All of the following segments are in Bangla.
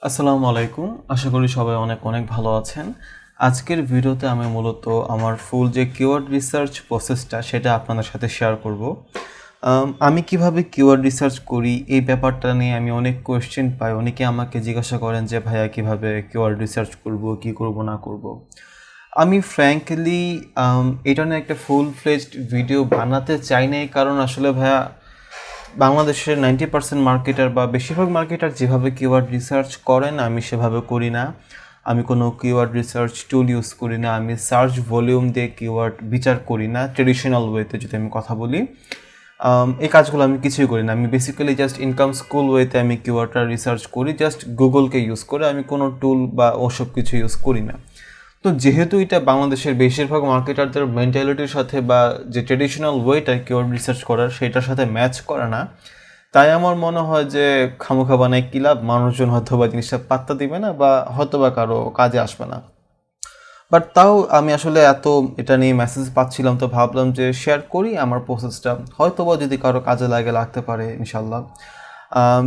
আসসালামু আলাইকুম। আশা করি সবাই অনেক অনেক ভালো আছেন। আজকের ভিডিওতে আমি মূলত আমার ফুল যে কিওয়ার্ড রিসার্চ প্রসেসটা সেটা আপনাদের সাথে শেয়ার করব। আমি কিভাবে কিওয়ার্ড রিসার্চ করি এই ব্যাপারটা নিয়ে আমি অনেক কোয়েশ্চেন পাই। অনেকে আমাকে জিজ্ঞাসা করেন যে ভাইয়া কিভাবে কিওয়ার্ড রিসার্চ করব, কি করব না করব। আমি ফ্র্যাঙ্কলি এটা নিয়ে একটা ফুল ফ্লেজড ভিডিও বানাতে চাই না, কারণ আসলে ভাইয়া বাংলাদেশের 90% মার্কেটার বা বেশিরভাগ মার্কেটার যেভাবে কিওয়ার্ড রিসার্চ করেন আমি সেভাবে করি না। আমি কোনো কিওয়ার্ড রিসার্চ টুল ইউজ করি না। আমি সার্চ ভলিউম দিয়ে কিওয়ার্ড বিচার করি না ট্রেডিশনাল ওয়েতে, যদি আমি কথা বলি। এই কাজগুলো আমি কিছুই করি না। আমি বেসিক্যালি জাস্ট ইনকাম স্কুল ওয়েতে আমি কিওয়ার্ডটা রিসার্চ করি, জাস্ট গুগলকে ইউজ করে। আমি কোনো টুল বা ওসব কিছু ইউজ করি না। তো যেহেতু এটা বাংলাদেশের বেশিরভাগ মার্কেটারদের মেন্টালিটির সাথে বা যে ট্রেডিশনাল ওয়েটা কিওয়ার্ড রিসার্চ করার সেটার সাথে ম্যাচ করে না, তাই আমার মনে হয় যে খামোখা বানায় কী লাভ, মানুষজন হয়তো বা জিনিসটা পাত্তা দিবে না বা হয়তো বা কারো কাজে আসবে না। বাট তাও আমি আসলে এত এটা নিয়ে মেসেজ পাচ্ছিলাম, তো ভাবলাম যে শেয়ার করি আমার প্রসেসটা, হয়তো বা যদি কারো কাজে লাগতে পারে ইনশাল্লাহ।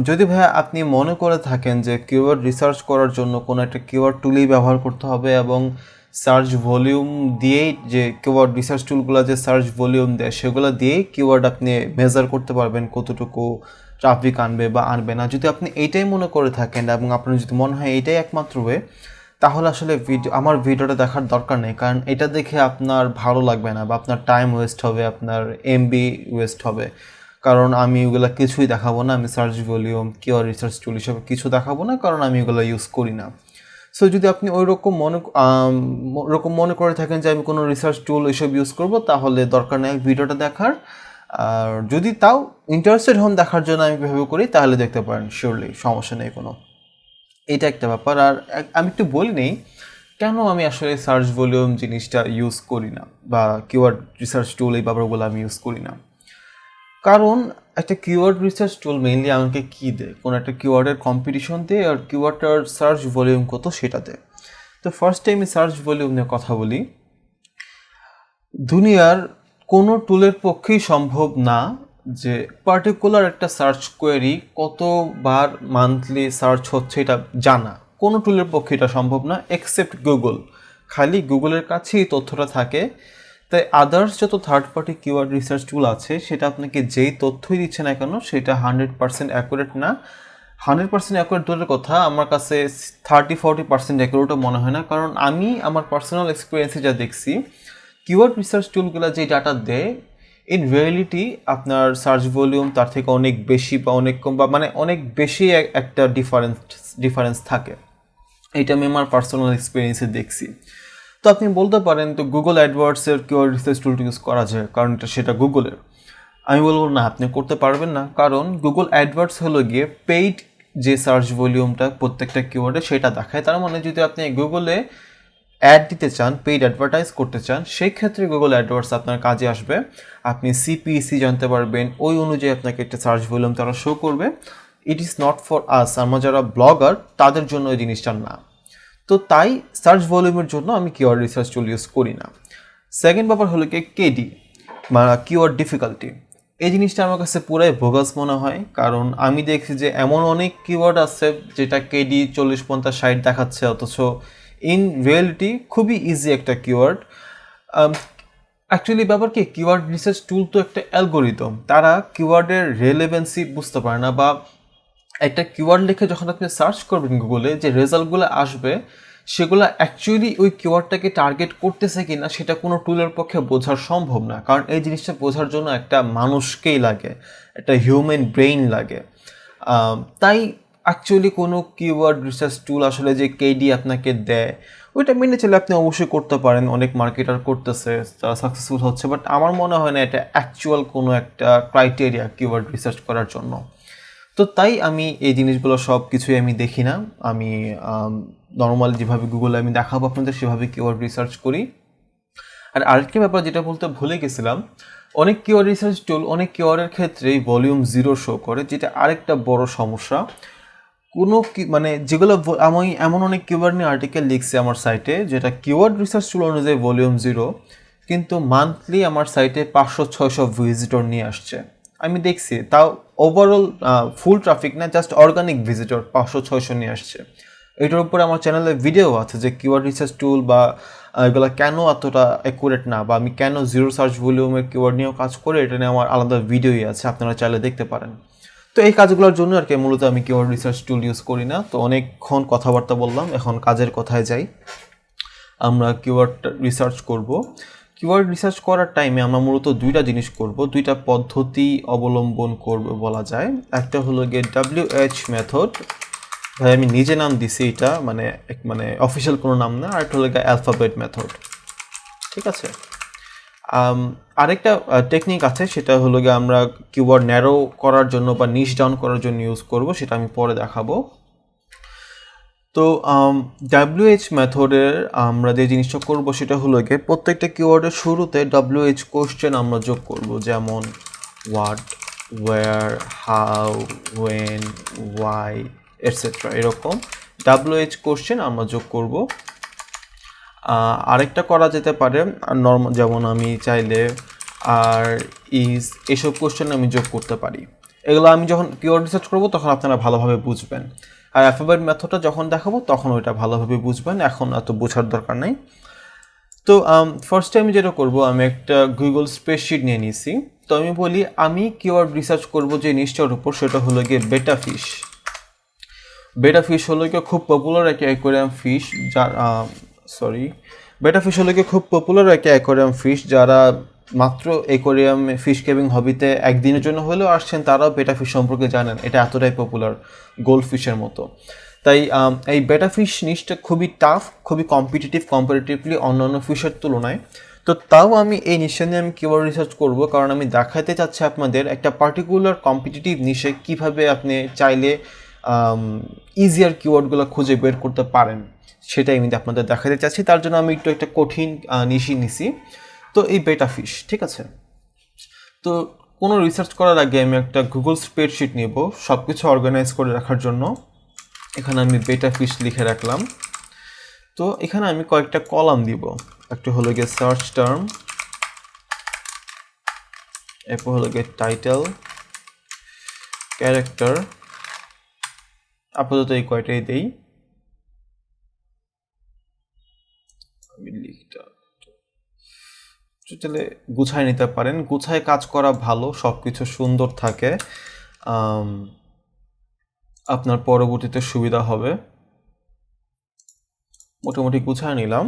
যদি ভাইয়া আপনি মনে করে থাকেন যে কিওয়ার্ড রিসার্চ করার জন্য কোনো একটা কিওয়ার্ড টুলই ব্যবহার করতে হবে এবং সার্চ ভলিউম দিয়েই, যে কিওয়ার্ড রিসার্চ টুলগুলো যে সার্চ ভলিউম দেয় সেগুলো দিয়েই কিওয়ার্ড আপনি মেজার করতে পারবেন কতটুকু ট্রাফিক আনবে বা আনবে না, যদি আপনি এইটাই মনে করে থাকেন এবং আপনার যদি মনে হয় এইটাই একমাত্র ওয়ে, তাহলে আসলে আমার ভিডিওটা দেখার দরকার নেই। কারণ এটা দেখে আপনার ভালো লাগবে না বা আপনার টাইম ওয়েস্ট হবে, আপনার এমবি ওয়েস্ট হবে। কারণ আমি ওগুলো কিছুই দেখাবো না। আমি সার্চ ভলিউম কিওয়ার্ড রিসার্চ টুল হিসেবে কিছু দেখাবো না, কারণ আমি ওগুলো ইউজ করি না। সো যদি আপনি ওরকম মনে করে থাকেন যে আমি কোনো রিসার্চ টুল এসব ইউজ করব, তাহলে দরকার নেই ভিডিওটা দেখার। আর যদি তাও ইন্টারেস্টেড হন দেখার জন্য আমি কীভাবে করি, তাহলে দেখতে পারেন, শিওরলি সমস্যা নেই কোনো। এটা একটা ব্যাপার। আর আমি একটু বলি নেই কেন আমি আসলে সার্চ ভলিউম জিনিসটা ইউজ করি না বা কিওয়ার্ড রিসার্চ টুল এই ব্যাপারগুলো আমি ইউজ করি না। কারণ একটা কিওয়ার্ড রিসার্চ টুল মেইনলি আমাকে কী দেয়, কোনো একটা কিওয়ার্ডের কম্পিটিশন দেয় আর কিওয়ার্ডটার সার্চ ভলিউম কত সেটা দেয়। তো ফার্স্টে আমি সার্চ ভলিউম নিয়ে কথা বলি। দুনিয়ার কোনো টুলের পক্ষেই সম্ভব না যে পার্টিকুলার একটা সার্চ কোয়েরি কতবার মান্থলি সার্চ হচ্ছে এটা জানা। কোনো টুলের পক্ষে এটা সম্ভব না এক্সেপ্ট গুগল। খালি গুগলের কাছেই তথ্যটা থাকে। তাই আদার্স যত থার্ড পার্টি কিওয়ার্ড রিসার্চ টুল আছে সেটা আপনাকে যেই তথ্যই দিচ্ছে না কেন সেটা 100% অ্যাকুরেট না। 100% অ্যাকুরেট দূরের কথা, আমার কাছে 30-40% অ্যাকুরেটও মনে হয় না। কারণ আমি আমার পার্সোনাল এক্সপিরিয়েন্সে যা দেখছি, কিওয়ার্ড রিসার্চ টুলগুলো যে ডাটা দেয় ইন রিয়েলিটি আপনার সার্চ ভলিউম তার থেকে অনেক বেশি বা অনেক কম বা মানে অনেক বেশি একটা ডিফারেন্স থাকে। এটা আমি আমার পার্সোনাল এক্সপিরিয়েন্সে দেখছি। তো আপনি বলতে পারেন তো গুগল অ্যাডওয়ার্ডসের কিওয়ার্ড রিসার্চ টুলটি ইউজ করা যায়, কারণ সেটা গুগলের। আমি বলবো না, আপনি করতে পারবেন না। কারণ গুগল অ্যাডওয়ার্ডস হলো গিয়ে পেইড যে সার্চ ভলিউমটা প্রত্যেকটা কিওয়ার্ডে সেটা দেখায়। তার মানে যদি আপনি গুগলে অ্যাড দিতে চান, পেইড অ্যাডভার্টাইজ করতে চান, সেই ক্ষেত্রে গুগল অ্যাডওয়ার্ডস আপনার কাজে আসবে। আপনি সিপিসি জানতে পারবেন, ওই অনুযায়ী আপনাকে একটা সার্চ ভলিউম তারা শো করবে। It is not for us, আমরা যারা ব্লগার তাদের জন্য এই জিনিসটা না। তো তাই সার্চ ভলিউমের জন্য আমি কিওয়ার্ড রিসার্চ টুল ইউজ করি না। সেকেন্ড ব্যাপার হলো কি কেডি মানে কিওয়ার্ড ডিফিকাল্টি। এই জিনিসটা আমার কাছে পুরাই বোগাস মনে হয়। কারণ আমি দেখছি যে এমন অনেক কিওয়ার্ড আছে যেটা কেডি 40-50-60 দেখাচ্ছে, অথচ ইন রিয়েলিটি খুবই ইজি একটা কিওয়ার্ড। অ্যাকচুয়ালি ব্যাপার কি, কিওয়ার্ড রিসার্চ টুল তো একটা অ্যালগোরিদম, তারা কিওয়ার্ডের রেলেভেন্সি বুঝতে পারে না। বা একটা কিওয়ার্ড লিখে যখন আপনি সার্চ করবেন গুগলে, যে রেজাল্টগুলো আসবে সেগুলো অ্যাকচুয়ালি ওই কিওয়ার্ডটাকে টার্গেট করতেছে কি না সেটা কোনো টুলের পক্ষে বোঝা সম্ভব না। কারণ এই জিনিসটা বোঝার জন্য একটা মানুষকেই লাগে, একটা হিউম্যান ব্রেইন লাগে। তাই অ্যাকচুয়ালি কোনো কিওয়ার্ড রিসার্চ টুল আসলে যে কেডি আপনাকে দেয় ওইটা মেনে চলে আপনি অবশ্যই করতে পারেন। অনেক মার্কেটার করতেছে, তারা সাকসেসফুল হচ্ছে। বাট আমার মনে হয় না এটা অ্যাকচুয়াল কোনো একটা ক্রাইটেরিয়া কিওয়ার্ড রিসার্চ করার জন্য। তো তাই আমি এই জিনিসগুলো সব কিছুই আমি দেখি না। আমি নর্মাল যেভাবে গুগলে আমি দেখাবো আপনাদের সেভাবে কিওয়ার্ড রিসার্চ করি। আর আরেকটি ব্যাপার যেটা বলতে ভুলে গেছিলাম, অনেক কিওয়ার্ড রিসার্চ টুল অনেক কিওয়ার্ডের ক্ষেত্রেই ভলিউম 0 শো করে, যেটা আরেকটা বড় সমস্যা। কোনো মানে যেগুলো আমি এমন অনেক কিওয়ার্ড নিয়ে আর্টিকেল লিখছি আমার সাইটে, যেটা কিওয়ার্ড রিসার্চ টুল অনুযায়ী ভলিউম 0, কিন্তু মান্থলি আমার সাইটে 500-600 ভিজিটর নিয়ে আসছে। আমি দেখছি, তাও ওভারঅল ফুল ট্রাফিক না, জাস্ট অর্গানিক ভিজিটর 500-600 নিয়ে আসছে। এটার উপরে আমার চ্যানেলে ভিডিও আছে যে কিওয়ার্ড রিসার্চ টুল বা এগুলো কেন এতটা অ্যাকুরেট না, বা আমি কেন জিরো সার্চ ভলিউমের কিওয়ার্ড নিয়েও কাজ করে, এটা নিয়ে আমার আলাদা ভিডিওই আছে, আপনারা চাইলে দেখতে পারেন। তো এই কাজগুলোর জন্য আর কি মূলত আমি কিওয়ার্ড রিসার্চ টুল ইউজ করি না। তো অনেকক্ষণ কথাবার্তা বললাম, এখন কাজের কথায় যাই। আমরা কিওয়ার্ড রিসার্চ করব। কিওয়ার্ড রিসার্চ করার টাইমে আমরা মূলত দুইটা জিনিস করব, দুইটা পদ্ধতি অবলম্বন করব বলা যায়। একটা হলো গিয়ে WH মেথড, ভাই আমি নিজে নাম দিছি, এটা মানে অফিসিয়াল কোনো নাম না। আর একটা হলো গিয়ে অ্যালফাবেট মেথড, ঠিক আছে। আরেকটা টেকনিক আছে, সেটা হলো গিয়ে আমরা কিওয়ার্ড ন্যারো করার জন্য বা নিশ ডাউন করার জন্য ইউজ করব, সেটা আমি পরে দেখাবো। তো WH মেথডের আমরা যে জিনিসটা করব সেটা হলো গিয়ে প্রত্যেকটা কিওয়ার্ডের শুরুতে WH কোশ্চেন আমরা যোগ করব, যেমন what, where, how, when, why etcetera, এরকম WH কোশ্চেন আমরা যোগ করব। আরেকটা করা যেতে পারে নর্মাল, যেমন আমি চাইলে আর ইজ এসব কোশ্চেন আমি যোগ করতে পারি। এগুলো আমি যখন কিওয়ার্ড রিসার্চ করব তখন আপনারা ভালোভাবে বুঝবেন। আর অ্যালফাবেট মেথডটা যখন দেখাবো তখন ওইটা ভালোভাবে বুঝবেন, এখন এত বোঝার দরকার নেই। তো ফার্স্টে আমি যেটা করব, আমি একটা গুগল স্প্রেডশিট নিয়ে নিয়েছি। তো আমি বলি আমি কিওয়ার্ড রিসার্চ করব যে নিশটার উপর, সেটা হলো গিয়ে বেটা ফিশ। বেটা ফিশ হলো গিয়ে খুব পপুলার একটা অ্যাকোয়ারিয়াম ফিশ, যার বেটা ফিশ হলো গিয়ে খুব পপুলার একটা অ্যাকোয়ারিয়াম ফিশ। যারা মাত্র অ্যাকোয়ারিয়াম ফিশ কেবিং হবিতে একদিনের জন্য হলেও আসছেন, তারাও বেটা ফিশ সম্পর্কে জানেন, এটা এতটাই পপুলার গোল্ড ফিশের মতো। তাই এই বেটা ফিশ নিশটা খুবই টাফ, খুবই কম্পারেটিভলি অন্যান্য ফিশের তুলনায়। তো তাও আমি এই নিশটা নিয়ে আমি কিওয়ার্ড রিসার্চ করব, কারণ আমি দেখাতে চাচ্ছি আপনাদের একটা পার্টিকুলার কম্পিটিটিভ নিশে কীভাবে আপনি চাইলে ইজিয়ার কিওয়ার্ডগুলো খুঁজে বের করতে পারেন, সেটাই আমি আপনাদের দেখাতে চাচ্ছি। তার জন্য আমি একটা কঠিন নিশি নিছি, তো এই বেটা ফিশ, ঠিক আছে। তো কোনো রিসার্চ করার আগে আমি একটা গুগল স্প্রেডশিট নেব সব কিছু অর্গানাইজ করে রাখার জন্য। এখানে আমি বেটা ফিশ লিখে রাখলাম। তো এখানে আমি কয়েকটা কলাম দিব, একটা হলো গিয়ে সার্চ টার্ম, এরপর হলো গিয়ে টাইটেল, ক্যারেক্টার, আপাতত এই কয়টাই দেই। আমি লিখটা তাহলে গুছায় নিতে পারেন, গুছায় কাজ করা ভালো, সব কিছু সুন্দর থাকে, আপনার পরবর্তীতে সুবিধা হবে। মোটামুটি গুছায় নিলাম।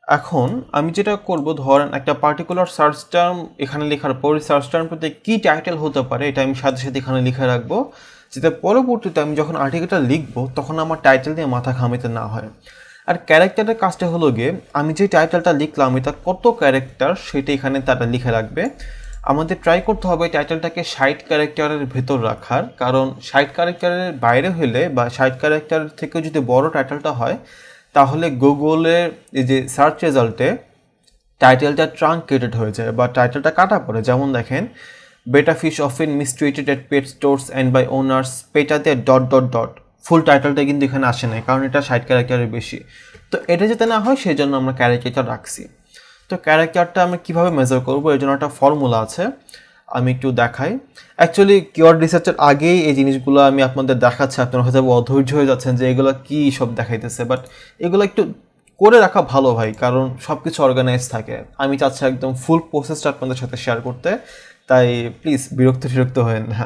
এখন আমি যেটা করব, ধরেন একটা পার্টিকুলার সার্চ টার্ম এখানে লেখার পর সার্চ টার্মটাতে কী টাইটেল হতে পারে এটা আমি সাথে সাথে এখানে লিখে রাখবো, যাতে পরবর্তীতে আমি যখন আর্টিকেলটা লিখবো তখন আমার টাইটেল নিয়ে মাথা ঘামাইতে না হয়। আর ক্যারেক্টারের কাজটা হলো গিয়ে আমি যে টাইটেলটা লিখলাম এটা কত ক্যারেক্টার সেটা এখানে তারা লিখে রাখবে। আমাদের ট্রাই করতে হবে টাইটেলটাকে 60 ক্যারেক্টারের ভেতর রাখার, কারণ 60 ক্যারেক্টারের বাইরে হলে বা 60 ক্যারেক্টার থেকেও যদি বড় টাইটেলটা হয় তাহলে গুগলের এই যে সার্চ রেজাল্টে টাইটেলটা ট্রাঙ্কেটেড হয়ে যায় বা টাইটেলটা কাটা পড়ে। যেমন দেখেন, betta fish often mistreated at pet stores and by owners, পেটাতে ডট ডট ডট, ফুল টাইটেলটা কিন্তু এখানে আসে নাই, কারণ এটা 60 ক্যারেক্টারের বেশি। তো এটা যাতে না হয় সেই জন্য আমরা ক্যারেক্টারটা রাখছি। তো ক্যারেক্টারটা আমরা কীভাবে মেজার করবো, এর জন্য একটা ফর্মুলা আছে, আমি একটু দেখাই। অ্যাকচুয়ালি কিওয়ার্ড রিসার্চের আগেই এই জিনিসগুলো আমি আপনাদের দেখাচ্ছি, আপনারা হয়তো অধৈর্য হয়ে যাচ্ছেন যে এগুলো কী সব দেখাইতেছে, বাট এগুলো একটু করে রাখা ভালো ভাই, কারণ সব কিছু অর্গানাইজ থাকে। আমি চাচ্ছি একদম ফুল প্রসেসটা আপনাদের সাথে শেয়ার করতে, তাই প্লিজ বিরক্ত হয়েন না।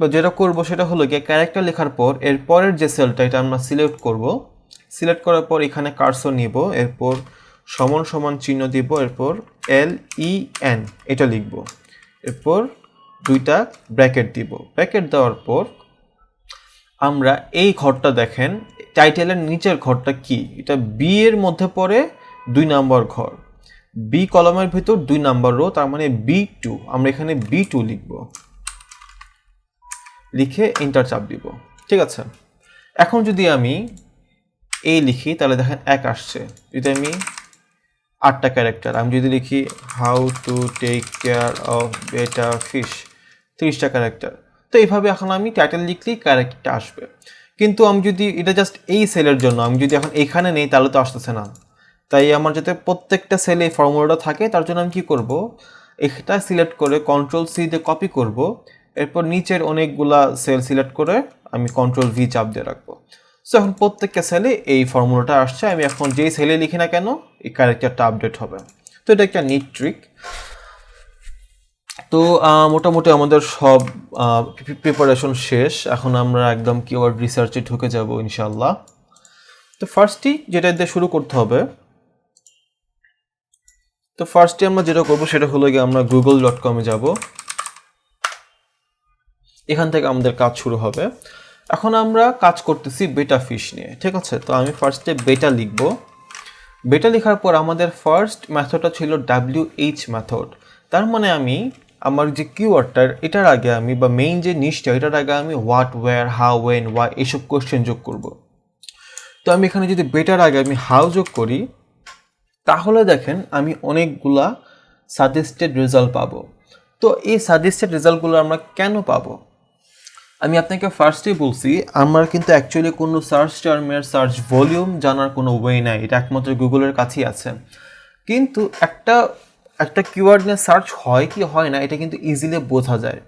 তো যেটা করবো সেটা হলো গিয়ে ক্যারেক্টার লেখার পর এর পরের যে সেলটা এটা আমরা সিলেক্ট করব। সিলেক্ট করার পর এখানে কার্সর নিব, এরপর সমান সমান চিহ্ন দিব, এরপর LEN এটা লিখব, এরপর দুইটা ব্র্যাকেট দিব। ব্র্যাকেট দেওয়ার পর আমরা এই ঘরটা দেখেন, টাইটেলের নিচের ঘরটা কি, এটা বি এর মধ্যে পড়ে 2 নম্বর ঘর, বি কলমের ভিতর 2 নম্বর রো, তার মানে B2। আমরা এখানে B2 লিখব, লিখে এন্টার চাপ দিব, ঠিক আছে। এখন যদি আমি এই লিখি তাহলে দেখেন 1 আসছে। যদি আমি 8টা ক্যারেক্টার, আমি যদি লিখি how to take care of betta fish, 30টা ক্যারেক্টার। তো এইভাবে এখন আমি টাইটেল লিখলেই ক্যারেক্টারটা আসবে। কিন্তু আমি যদি এটা জাস্ট এই সেলের জন্য, আমি যদি এখন এখানে নেই তাহলে তো আসতেছে না। তাই আমার যাতে প্রত্যেকটা সেলে এই ফর্মুলাটা থাকে তার জন্য আমি কী করব, এটা সিলেক্ট করে Ctrl+C দিয়ে কপি করব, এরপর নিচের অনেকগুলা সেল সিলেক্ট করে আমি কন্ট্রোল ভি চাপ দিয়ে রাখবো। সো এখন প্রত্যেকটা সেলে এই ফর্মুলাটা আসছে, আমি এখন যেই সেলে লিখি না কেন এই ক্যারেক্টারটা আপডেট হবে। তো এটা একটা নিট ট্রিক। তো মোটামুটি আমাদের সব প্রিপারেশন শেষ, এখন আমরা একদম কিওয়ার্ড রিসার্চে ঢুকে যাব ইনশাল্লাহ। তো ফার্স্টই যেটা দিয়ে শুরু করতে হবে, তো ফার্স্টে আমরা যেটা করবো সেটা হলো গিয়ে আমরা google.com-এ যাব। এখান থেকে আমাদের কাজ শুরু হবে। এখন আমরা কাজ করতেছি বেটা ফিশ নিয়ে, ঠিক আছে। তো আমি ফার্স্টে বেটা লিখব। বেটা লেখার পর আমাদের ফার্স্ট মেথডটা ছিল WH মেথড। তার মানে আমি আমার যে কিওয়ার্ডটার এটার আগে আমি বা মেইন যে নিশটা এটার আগে আমি what, where, how, when, why এইসব কোশ্চেন যোগ করব। তো আমি এখানে যদি বেটার আগে আমি হাউ যোগ করি তাহলে দেখেন আমি অনেকগুলা সাজেস্টেড রেজাল্ট পাবো। তো এই সাজেস্টেড রেজাল্টগুলো আমরা কেন পাবো? আমি আপনাকে ফার্স্টেই বলছি আমার কিন্তু অ্যাকচুয়ালি কোনো সার্চ টার্মের সার্চ ভলিউম জানার কোনো ওয়ে নাই, এটা একমাত্র গুগলের কাছেই আছে। কিন্তু একটা কিওয়ার্ড নিয়ে সার্চ হয় কি হয় না এটা কিন্তু ইজিলি বোঝা যায়।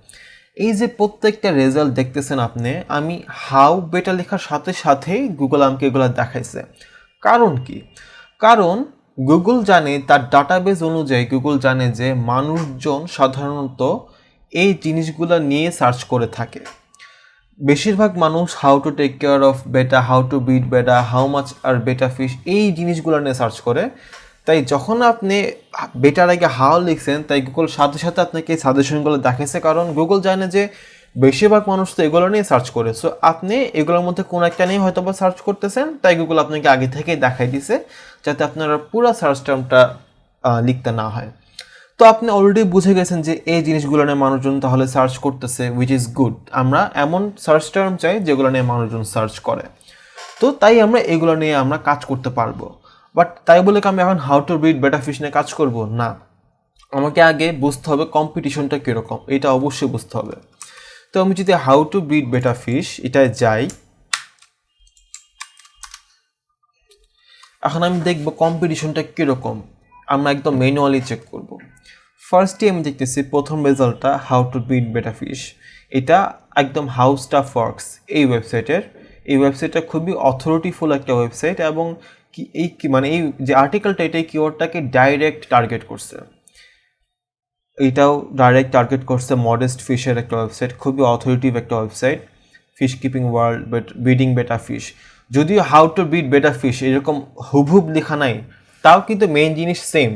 এই যে প্রত্যেকটা রেজাল্ট দেখতেছেন আপনি, আমি হাউ বেটা লেখার সাথে সাথেই গুগল আমাকে এগুলো দেখাইছে। কারণ কি? কারণ গুগল জানে, তার ডাটাবেস অনুযায়ী গুগল জানে যে মানুষজন সাধারণত এই জিনিসগুলো নিয়ে সার্চ করে থাকে। বেশিরভাগ মানুষ how to take care of betta, how to beat betta, how much are betta fish এই জিনিসগুলো নিয়ে সার্চ করে। তাই যখন আপনি বেটার আগে হাউ লিখছেন তাই গুগল সাথে সাথে আপনাকে এই সাজেশনগুলো দেখাইছে, কারণ গুগল জানে যে বেশিরভাগ মানুষ তো এগুলো নিয়ে সার্চ করে। সো আপনি এগুলোর মধ্যে কোনো একটা নিয়ে হয়তো বা সার্চ করতেছেন, তাই গুগল আপনাকে আগে থেকেই দেখাই দিছে যাতে আপনারা পুরো সার্চ টার্মটা লিখতে না হয়। তো আপনি অলরেডি বুঝে গেছেন যে এই জিনিসগুলো নিয়ে মানুষজন তাহলে সার্চ করতেছে, উইচ ইজ গুড। আমরা এমন সার্চ টার্ম চাই যেগুলো নিয়ে মানুষজন সার্চ করে। তো তাই আমরা এগুলো নিয়ে আমরা কাজ করতে পারবো। বাট তাই বলে আমি এখন how to beat betta fish নিয়ে কাজ করব না, আমাকে আগে বুঝতে হবে কম্পিটিশনটা কীরকম, এটা অবশ্যই বুঝতে হবে। তো আমি যদি how to beat betta fish এটায় যাই, এখন আমি দেখবো কম্পিটিশনটা কীরকম, আমরা একদম ম্যানুয়ালি চেক করব। ফার্স্টে আমি দেখতেছি প্রথম রেজাল্টটা how to beat betta fish, এটা একদম হাউ স্টাফ ওয়ার্কস এই ওয়েবসাইটের। এই ওয়েবসাইটটা খুবই অথরিটিফুল একটা ওয়েবসাইট, এবং মানে এই যে আর্টিকেলটা এটা কিওয়ার্ডটাকে ডাইরেক্ট টার্গেট করছে। এইটাও ডাইরেক্ট টার্গেট করছে মডেস্ট ফিশের একটা ওয়েবসাইট, খুবই অথরিটিভ একটা website, fish keeping world breeding betta fish. যদিও how to beat betta fish এরকম হুবহুব লেখা নাই, তাও কিন্তু মেইন জিনিস সেম।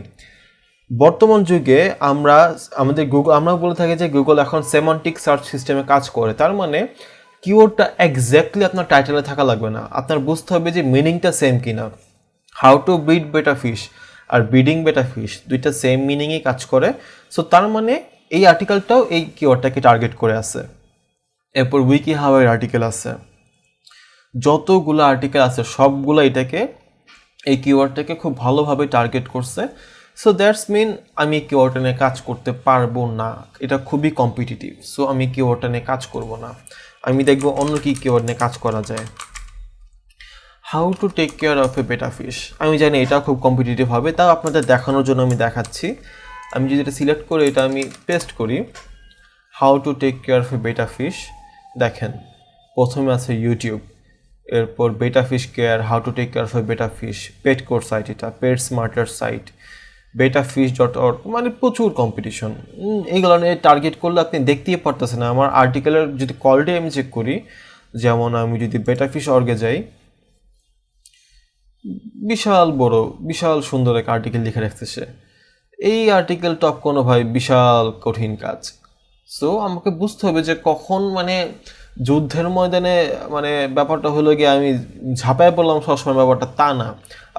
বর্তমান যুগে আমরা বলে থাকি যে গুগল এখন সেমান্টিক সার্চ সিস্টেমে কাজ করে। তার মানে কিওয়ার্ডটা এক্স্যাক্টলি আপনার টাইটেলে থাকা লাগবে না, আপনার বুঝতে হবে যে মিনিংটা সেম কিনা। How to beat betta fish R bidding betta fish দুইটা সেম মিনিংয়ে কাজ করে। সো তার মানে এই আর্টিকেলটাও এই কিওয়ার্ডটাকে টার্গেট করে আছে। এরপর উইকি হাওয়ের আর্টিকেল আছে, যতগুলো আর্টিকেল আছে সবগুলো এটাকে এই কিওয়ার্ডটাকে খুব ভালোভাবে টার্গেট করছে। সো দ্যাটস মিন আমি কিওয়ার্ডটা নিয়ে কাজ করতে পারবো না, এটা খুবই কম্পিটিটিভ। সো আমি কিওয়ার্ডটা নিয়ে কাজ করব না, আমি দেখবো অন্য কি কিওয়ার্ড নিয়ে কাজ করা যায়। How to take care of a betta fish, আমি জানি এটা খুব কম্পিটিটিভ হবে, তাও আপনাদের দেখানোর জন্য আমি দেখাচ্ছি। আমি যদি এটা সিলেক্ট করে এটা আমি পেস্ট করি, how to take care of a betta fish, দেখেন প্রথমে আছে ইউটিউব, এরপর betta fish care, how to take care of a betta fish, pet core site, এটা পেট স্মার্টার সাইট, betafish.org, মানে প্রচুর কম্পিটিশন। এইগুলো নিয়ে টার্গেট করলে আপনি দেখতেই পারতেছেন না। আমার আর্টিকেলের যদি কোয়ালিটি আমি চেক করি, যেমন আমি যদি betafish.org-এ যাই, বিশাল বড় বিশাল সুন্দর এক আর্টিকেল লিখে রাখছে সে। এই আর্টিকেল টপ কোনো ভাই বিশাল কঠিন কাজ। সো আমাকে বুঝতে হবে যে কখন মানে যুদ্ধের ময়দানে মানে ব্যাপারটা হলো গিয়ে আমি ঝাঁপায় পড়লাম সবসময়, ব্যাপারটা তা না।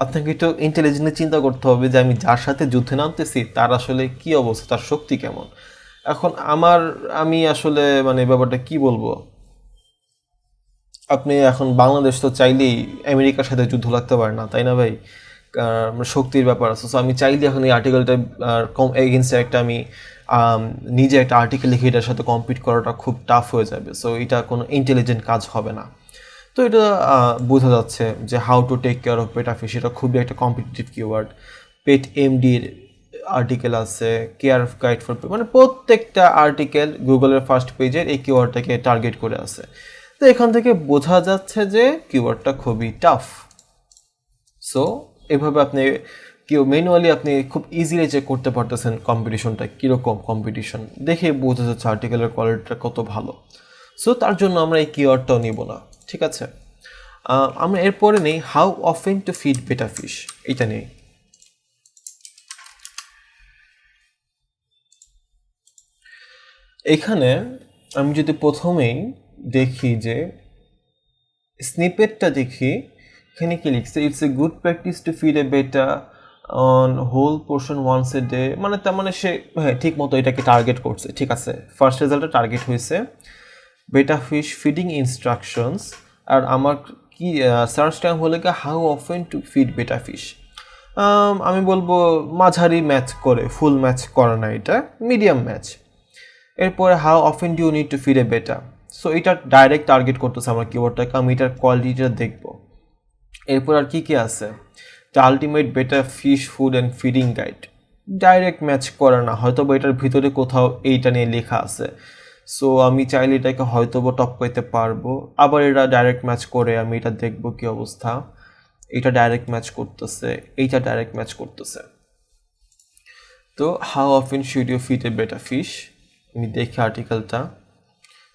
আপনাকে একটু ইন্টেলিজেন্টলি চিন্তা করতে হবে যে আমি যার সাথে যুদ্ধে নামতেছি তার আসলে কি অবস্থা, তার শক্তি কেমন। এখন আমি আসলে মানে ব্যাপারটা কি বলবো, আপনি এখন বাংলাদেশ তো চাইলেই আমেরিকার সাথে যুদ্ধ লাগতে পারে না, তাই না ভাই? শক্তির ব্যাপার আছে। সো আমি চাইলে এখন এই আর্টিকেলটা এগেনস্টে একটা আমি নিজে একটা আর্টিকেল লিখে এটার সাথে কম্পিট করাটা খুব টাফ হয়ে যাবে। সো এটা কোনো ইন্টেলিজেন্ট কাজ হবে না। তো এটা বোঝা যাচ্ছে যে how to take care of betta fish, এটা খুবই একটা কম্পিটিটিভ কিওয়ার্ড। পেট এমডির আর্টিকেল আছে, কেয়ার গাইড ফর, মানে প্রত্যেকটা আর্টিকেল গুগলের ফার্স্ট পেজের এই কিওয়ার্ডটাকে টার্গেট করে আছে। তো এখান থেকে বোঝা যাচ্ছে যে কিওয়ার্ডটা খুবই টাফ। সো এভাবে আপনি ম্যানুয়ালি আপনি খুব ইজিলি চেক করতে পারতেছেন কম্পিটিশনটা কীরকম, কম্পিটিশন দেখে বোঝা যাচ্ছে আর্টিকেলের কোয়ালিটিটা কত ভালো। সো তার জন্য আমরা এই কিওয়ার্ডটাও নিব না, ঠিক আছে। আমরা এরপরে নেই হাউ অফেন টু ফিড বেটা ফিশ, এটা নেই। এখানে আমি যদি প্রথমেই দেখি যে স্নিপেটটা দেখি, এখানে কি লিখছে, it's a good practice to feed a betta on whole portion once a day, মানে তার মানে সে হ্যাঁ ঠিক মতো এটাকে টার্গেট করছে, ঠিক আছে। ফার্স্ট রেজাল্টটা টার্গেট হয়েছে বেটা ফিশ ফিডিং ইনস্ট্রাকশনস, আর আমার কি সার্চ টাইম হলে কি হাউ অফেন টু ফিড বেটা ফিশ। আমি বলবো মাঝারি ম্যাচ করে, ফুল ম্যাচ করে না, এটা মিডিয়াম ম্যাচ। এরপরে how often do you need to feed a betta, so এটা ডাইরেক্ট টার্গেট করতেছে আমার কিওয়ার্ডটাকে, আমি এটার কোয়ালিটিটা দেখবো। এরপর আর কি কি আছে, দ্য আলটিমেট বেটা fish food and feeding guide, direct match করে না, হয়তো বা এটার ভিতরে কোথাও এইটা নিয়ে লেখা আছে। সো আমি চাইলে এটাকে হয়তো বা টপ করতে পারবো, আবার এটা ডাইরেক্ট ম্যাচ করে আমি এটা দেখবো কি অবস্থা। এটা ডাইরেক্ট ম্যাচ করতেছে, এইটা ডাইরেক্ট ম্যাচ করতেছে। তো how often should you feed a betta fish, আমি দেখি আর্টিকেলটা,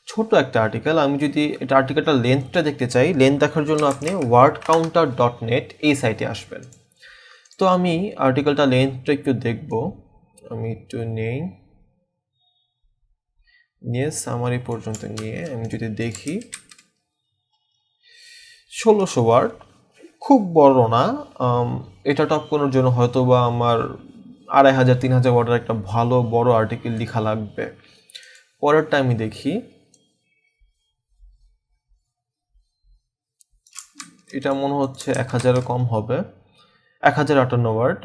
ছোট একটা আর্টিকেল। আমি যদি এটা আর্টিকেলটার লেন্থটা দেখতে চাই, লেন্থ দেখার জন্য আপনি wordcounter.net এই সাইটে আসবেন। তো আমি আর্টিকেলটা লেন্থটা একটু দেখব, আমি একটু নিয়ে সামারি পর্যন্ত নিয়ে আমি যদি দেখি 1600 ওয়ার্ড, খুব বড় না। এটা টপ করার জন্য হয়তো বা আমার 2500-3000 ওয়ার্ডের একটা ভালো বড় আর্টিকেল লেখা লাগবে। পরেরটা আমি দেখি, এটা মনে হচ্ছে 1000-এর কম হবে, 1058 ওয়ার্ড।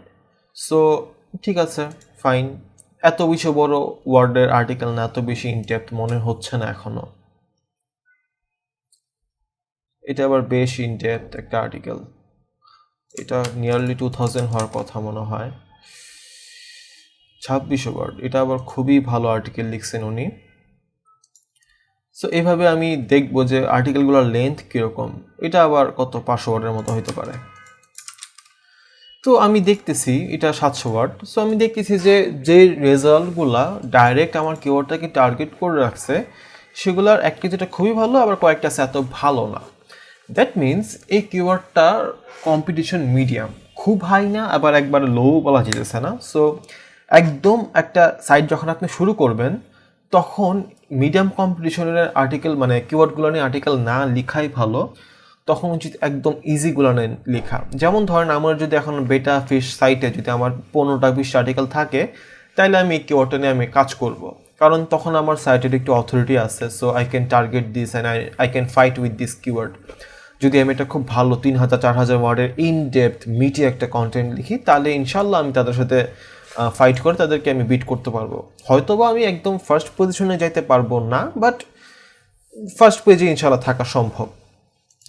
সো ঠিক আছে, ফাইন, এত বেশি বড় ওয়ার্ডের আর্টিকেল না, এত বেশি ইনডেপথ মনে হচ্ছে না এখনো। এটা আবার বেশ ইনডেপথ একটা আর্টিকেল, এটা নিয়ারলি 2000 হওয়ার কথা মনে হয়। 2600 ওয়ার্ড, এটা আবার খুবই ভালো আর্টিকেল লিখছেন উনি। সো এইভাবে আমি দেখবো যে আর্টিকেলগুলোর লেন্থ কীরকম, এটা আবার কত 500 ওয়ার্ডের মতো হইতে পারে। তো আমি দেখতেছি এটা 700 ওয়ার্ড। সো আমি দেখতেছি যে রেজাল্টগুলা ডাইরেক্ট আমার কিওয়ার্ডটাকে টার্গেট করে রাখছে, সেগুলোর একটা যেটা খুবই ভালো, আবার কয়েকটা আছে এত ভালো না। দ্যাট মিনস এই কিওয়ার্ডটার কম্পিটিশন মিডিয়াম, খুব হাই না, আবার একবার লো বলা যেতেছে না। সো একদম একটা সাইট যখন আপনি শুরু করবেন, তখন মিডিয়াম কম্পিটিশনের আর্টিকেল, মানে কিওয়ার্ডগুলো নিয়ে আর্টিকেল না লেখাই ভালো। তখন উচিত একদম ইজিগুলো লেখা। যেমন ধরেন আমার যদি এখন বেটা ফিশ সাইটে যদি আমার 15টা-20টা আর্টিকেল থাকে, তাইলে আমি এই কিওয়ার্ডটা নিয়ে আমি কাজ করব, কারণ তখন আমার সাইটের একটু অথরিটি আছে। So I can target this and I can fight with this keyword. যদি আমি এটা খুব ভালো 3000-4000 ওয়ার্ডের ইন ডেপথ মিটি একটা কন্টেন্ট লিখি, তাহলে ইনশাল্লাহ আমি তাদের সাথে ফাইট করে তাদেরকে আমি বিট করতে পারবো। হয়তোবা আমি একদম ফার্স্ট পজিশনে যাইতে পারবো না, বাট ফার্স্ট পেজে ইনশাল্লাহ থাকা সম্ভব।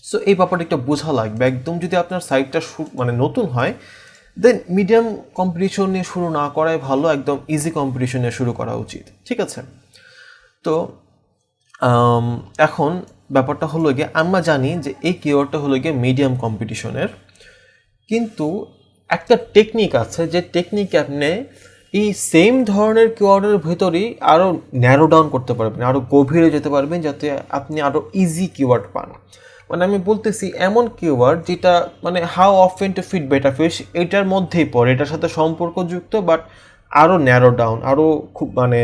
সো এই ব্যাপারটা একটু বোঝা লাগবে। একদম যদি আপনার সাইটটা মানে নতুন হয়, দেন মিডিয়াম কম্পিটিশন নিয়ে শুরু না করাই ভালো, একদম ইজি কম্পিটিশন নিয়ে শুরু করা উচিত, ঠিক আছে। তো এখন ব্যাপারটা হলো গিয়ে, আমরা জানি যে এই কিওয়ার্ডটা হলো গিয়ে মিডিয়াম কম্পিটিশনের, কিন্তু একটা টেকনিক আছে, যে টেকনিকে আপনি এই সেম ধরনের কিওয়ার্ডের ভেতরেই আরও ন্যারো ডাউন করতে পারবেন, আরও গভীরে যেতে পারবেন, যাতে আপনি আরও ইজি কিওয়ার্ড পান। মানে আমি বলতেছি এমন কিওয়ার্ড যেটা মানে হাউ অফেন টু ফিড বেটা ফিশ, এটার মধ্যেই পড়ে, এটার সাথে সম্পর্কযুক্ত, বাট আরও ন্যারো ডাউন, আরও খুব মানে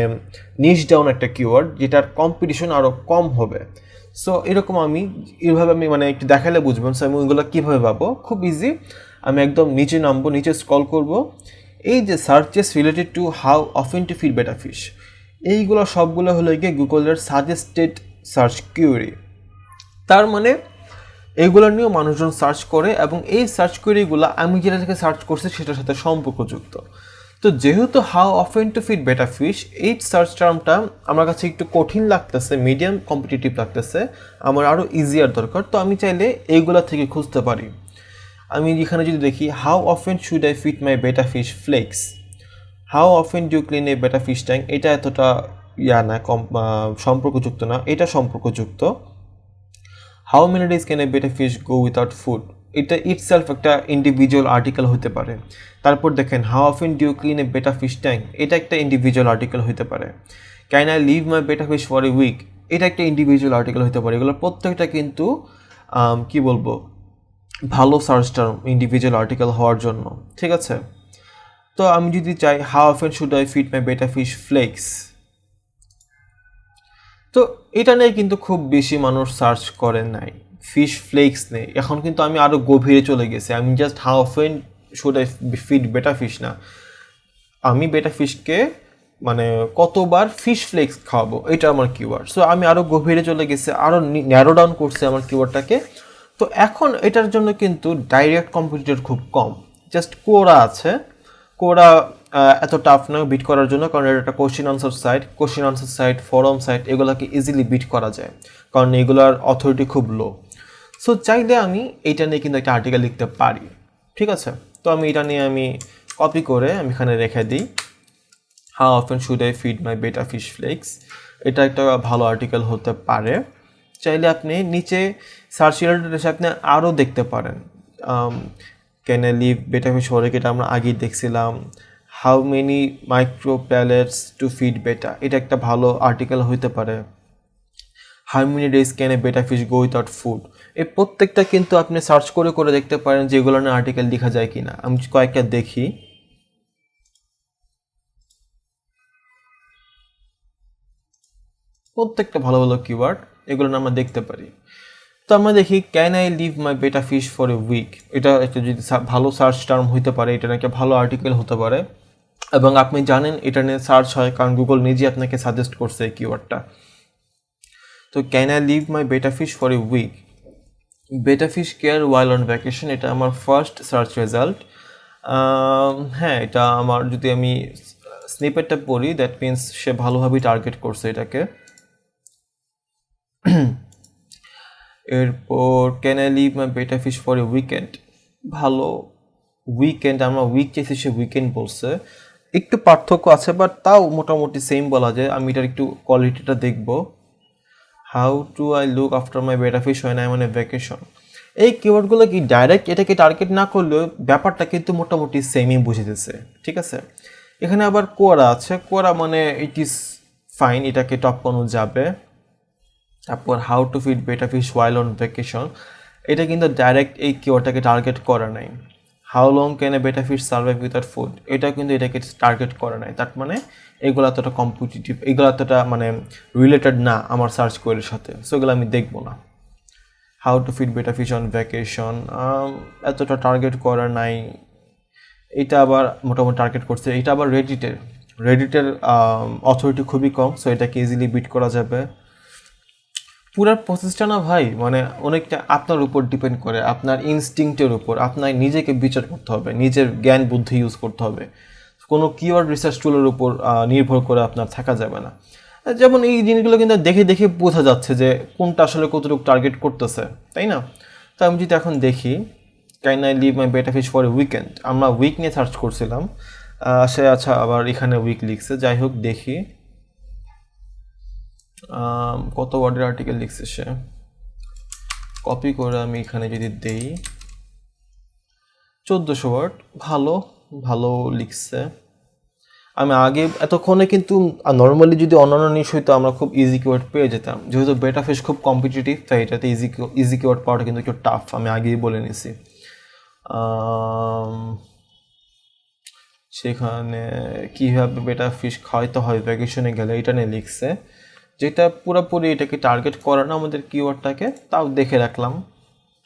নিচ ডাউন একটা কিওয়ার্ড, যেটার কম্পিটিশন আরও কম হবে। সো এরকম এইভাবে আমি মানে একটু দেখালে বুঝবেন। সো আমি ওইগুলো কীভাবে পাবো, খুব ইজি। আমি একদম নিচে নামবো, নিচে স্ক্রল করব, এই যে searches related to how often to feed বেটা ফিশ, এইগুলো সবগুলো হলো গিয়ে গুগলের সাজেস্টেড সার্চ কিউরি। তার মানে এইগুলো নিয়েও মানুষজন সার্চ করে, এবং এই সার্চ কোয়েরিগুলো আমি যেটা থেকে সার্চ করছি সেটার সাথে সম্পর্কযুক্ত। তো যেহেতু হাউ অফেন টু ফিড বেটা ফিশ, এই সার্চ টার্মটা আমার কাছে একটু কঠিন লাগতেছে, মিডিয়াম কম্পিটিটিভ লাগতেছে, আমার আরও ইজিয়ার দরকার। তো আমি চাইলে এইগুলা থেকে খুঁজতে পারি। আমি এখানে যদি দেখি how often should I feed my betta fish flakes, how often do clean a betta fish tank, এটা এতটা না সম্পর্কযুক্ত না, এটা সম্পর্কযুক্ত। How many days can A betta fish go without food, এটা ইটসেলফ একটা ইন্ডিভিজুয়াল আর্টিকেল হতে পারে। তারপর দেখেন how often do clean a betta fish tank, এটা একটা ইন্ডিভিজুয়াল আর্টিকেল হতে পারে। Can I live my betta fish for a week, এটা একটা ইন্ডিভিজুয়াল আর্টিকেল হতে পারে। এগুলো প্রত্যেকটা কিন্তু কি বলবো ভালো সার্চ টার্ম ইন্ডিভিজুয়াল আর্টিকেল হওয়ার জন্য, ঠিক আছে। তো আমি যদি চাই how often should I feed my betta fish flakes, তো এটা নিয়ে কিন্তু খুব বেশি মানুষ সার্চ করে নাই, ফিশ ফ্লেক্স নেই। এখন কিন্তু আমি আরও গভীরে চলে গেছি, আমি just how often should I feed বেটা ফিশ না, আমি বেটা ফিশকে মানে কতবার ফিশ ফ্লেক্স খাওয়াবো, এটা আমার কিওয়ার্ড। সো আমি আরও গভীরে চলে গেছি, আরও ন্যারো ডাউন করছে আমার কিওয়ার্ডটাকে। তো এখন এটার জন্য কিন্তু ডাইরেক্ট কম্পিটিটর খুব কম, জাস্ট কোরা আছে। কোরা এত টাফ নয় বিট করার জন্য, কারণ এটা একটা question answer site, forum site, এগুলোকে ইজিলি বিট করা যায়, কারণ এগুলোর অথরিটি খুব লো। সো চাইলে আমি এইটা নিয়ে কিন্তু একটা আর্টিকেল লিখতে পারি, ঠিক আছে। তো আমি এটা নিয়ে আমি কপি করে আমি এখানে রেখে দিই, how often should I feed my betta fish flakes, এটা একটা ভালো আর্টিকেল হতে পারে। চাইলে আপনি নিচে সার্চ রিলেটেড এসে আপনি আরও দেখতে পারেন, ক্যান আই লিভ বেটা ফিশ ফর, এটা আমরা আগেই দেখছিলাম। How many micro pallets to feed বেটা, এটা একটা ভালো আর্টিকেল হতে পারে। How many days can A betta fish go without food, এই প্রত্যেকটা কিন্তু আপনি সার্চ করে করে দেখতে পারেন যে এগুলো নিয়ে আর্টিকেল লেখা যায় কিনা। আমি কয়েকটা দেখি, প্রত্যেকটা ভালো ভালো কিওয়ার্ড, এগুলো না আমরা দেখতে পারি। তো আমরা দেখি can I live my betta fish for a week, এটা একটা যদি ভালো সার্চ টার্ম হতে পারে, এটা নাকি ভালো আর্টিকেল হতে পারে। এবং আপনি জানেন এটা নিয়ে সার্চ হয় কারণ গুগল নিজে আপনাকে সাজেস্ট করছে এই কিওয়ার্ডটা। তো can I live my betta fish for a week, বেটা fish care while on vacation, এটা আমার ফার্স্ট সার্চ রেজাল্ট। হ্যাঁ, এটা আমার যদি আমি স্নিপেটটা পড়ি, দ্যাট মিনস সে ভালোভাবেই টার্গেট করছে এটাকে। এরপর can I live my betta fish for a weekend, ভালো উইকেন্ড, আমরা উইক চেয়েছি, সে উইকেন্ড বলছে। একটু পার্থক্য আছে বাট তাও মোটামুটি সেম বলা যায়। আমি এটার একটু কোয়ালিটিটা দেখব। How to I look after my betta fish when I am on a vacation, এই কিওয়ার্ডগুলো কি ডাইরেক্ট এটাকে টার্গেট না করলেও ব্যাপারটা কিন্তু মোটামুটি সেমই বুঝিতেছে, ঠিক আছে। এখানে আবার কোরা আছে, কোরা মানে ইট ইজ ফাইন, এটাকে টপ কোনো যাবে। তারপর হাউ টু ফিড বেটা ফিশ ওয়াইল অন ভ্যাকেশন, এটা কিন্তু ডাইরেক্ট এই কিওয়ার্ডটাকে টার্গেট করা নাই। How long can A betta fish survive without food, এটা কিন্তু এটাকে টার্গেট করা নাই। তার মানে এগুলো এতটা কম্পিটিটিভ, এগুলো এতটা মানে রিলেটেড না আমার সার্চ কোয়েরির সাথে, সো এগুলো আমি দেখবো না। হাউ টু ফিড বেটা ফিশ অন ভ্যাকেশন, এতটা টার্গেট করা নাই। এটা আবার মোটামুটি টার্গেট করছে। এটা আবার রেডিটের অথরিটি খুবই কম, সো এটাকে ইজিলি বিট করা যাবে। পুরো প্রসেসটা না ভাই মানে অনেকটা আপনার উপর ডিপেন্ড করে, আপনার ইনস্টিংক্টের উপর। আপনার নিজেকে বিচার করতে হবে, নিজের জ্ঞান বুদ্ধি ইউজ করতে হবে, কোনো কিওয়ার্ড রিসার্চ টুলের উপর নির্ভর করে আপনার থাকা যাবে না। যেমন এই জিনিসগুলো কিন্তু দেখে দেখে বোঝা যাচ্ছে যে কোনটা আসলে কতটুকু টার্গেট করতেছে, তাই না। তো আমি যদি এখন দেখি can I live my betta fish for a weekend, আমরা উইক নিয়ে সার্চ করছিলাম, সে আচ্ছা আবার এখানে উইক লিখছে। যাই হোক দেখি কত ওয়ার্ডের আর্টিকেল লিখছে সে, কপি করে আমি এখানে যদি দেই 1400 ওয়ার্ড, ভালো ভালো লিখছে। আমি আগে এতক্ষণে কিন্তু নর্মালি যদি অন্যান্য নিউজ হইতো আমরা খুব ইজি কিওয়ার্ড পেয়ে যেতাম, যেহেতু বেটা ফিশ খুব কম্পিটিটিভ, তাই এটাতে ইজি কিওয়ার্ড পাওয়াটা কিন্তু একটু টাফ, আমি আগেই বলে নিছি। সেখানে কীভাবে বেটা ফিশ খাওয়াইতে হয় ভ্যাকেশনে গেলে, এটা নিয়ে লিখছে, যেটা পুরোপুরি এটাকে টার্গেট করে না আমাদের কিওয়ার্ডটাকে, তাও দেখে রাখলাম